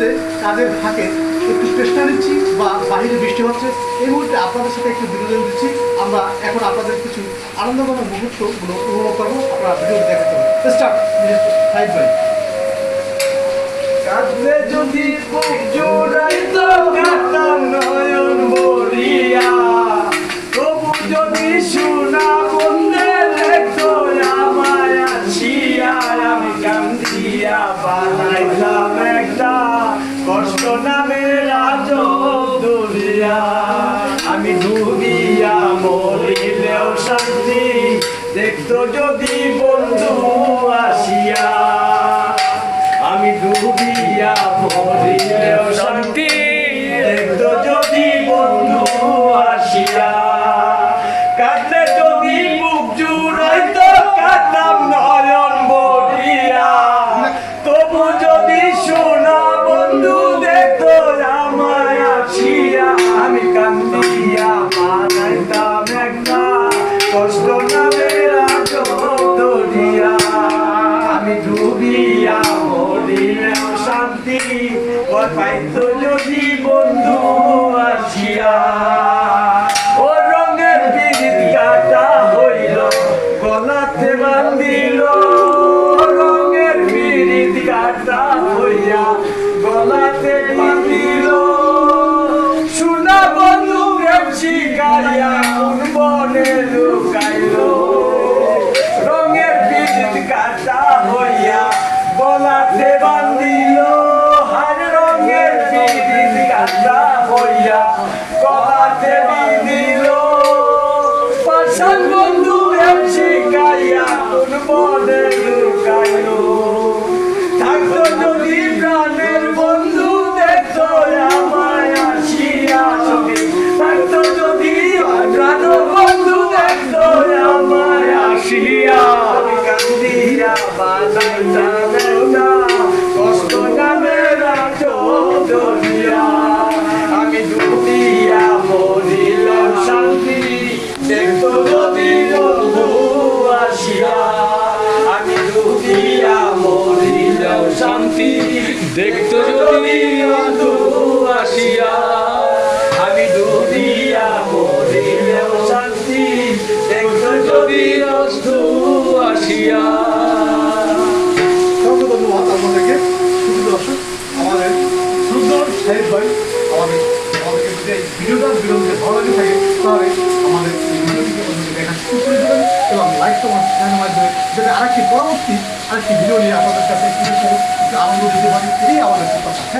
মুহূর্তে কাজের ফাঁকে একটু চেষ্টা নিচ্ছি বা বাহিরে বৃষ্টি হচ্ছে, এই মুহূর্তে আপনাদের সাথে একটু বিনোদন দিচ্ছি। আমরা এখন আপনাদের কিছু আনন্দঘন মুহূর্তগুলো উপভোগ করবো। আপনারা ভিডিও দেখাতে হবে। স্টার্ট ফাইভ বাই কাঁদলে যদি বুক জুড়াইতো কাঁদতাম নয়ন ভরিয়া, তবু যদি শোনা বন্ধে দেখতো আমায় আসিয়া, আমি কান্দিয়া বানাইতাম একটা কষ্ট নামের আজব দুনিয়া। আমি ডুবিয়া মরিলেও শান্তি দেখতো যদি বন্ধু আসিয়া, আমি ডুবিয়া মরিলেও শান্তি দেখতো যদি বন্ধু আসিয়া। কাঁদলে যদি বুক জুড়াইতো কাঁদতাম নয়ন ভরিয়া, তবু যদি শোনা বন্ধু দেখতো আমায় আসিয়া, আমি কান্দিয়া বানাইতাম একটা কষ্ট নামের আজব দুনিয়া। আমি ডুবিয়া মরিলেও শান্তি পাইতো যদি বন্ধু আসিয়া। ও রঙের পিরিত কাটা হইল গলাতে বান্ধিল, রঙের পিরিত কাটা হইয়া গলাতে বান্ধিল। শোনা বন্ধু শিকাইয়া কোন বনে লুকাইল, রঙের পিরিত কাটা হইয়া গলাতে বান্ধিল। হার রঙের পিরিত কাটা হইয়া গলাতে বান্ধিল। পাশান বন্ধু শিকাইয়া কোন বনে লুকাইল। থাকতো যদি প্রাণের বন্ধু দেখতো আমায় আসিয়া, থাকতো যদি প্রাণ বন্ধু দেখতো আমায় আসিয়া, আমি কান্দিয়া বানাইতাম একটা কষ্ট নামের আজব দুনিয়া। আমি ডুবিয়া মরিলাম শান্তি দেখতো যদি বন্ধু আসিয়া, আমি ডুবিয়া মরিলাম শান্তি দেখতো যদি বন্ধু আসিয়া, আমি ডুবিয়া মরিলাম শান্তি দেখতো যদি বন্ধু আসিয়া। ধন্যবাদ আপনাদেরকে। শুধু দর্শক, আমাদের সুন্দর সাহেব ভাই আমাদেরকে যদি এই ভিডিওটা বিনোদনকে ভালো লাগে থাকে, তাহলে আমাদের এই ভিডিওটিকে অন্যকে দেখা শুরু করে দেবেন এবং লাইক কমেন্ট শেয়ারের মাধ্যমে যাতে আরেকটি ভিডিও নিয়ে আপনাদের কাছে একটু আনন্দ দিতে পারি, এটাই আমাদের প্রত্যাশা।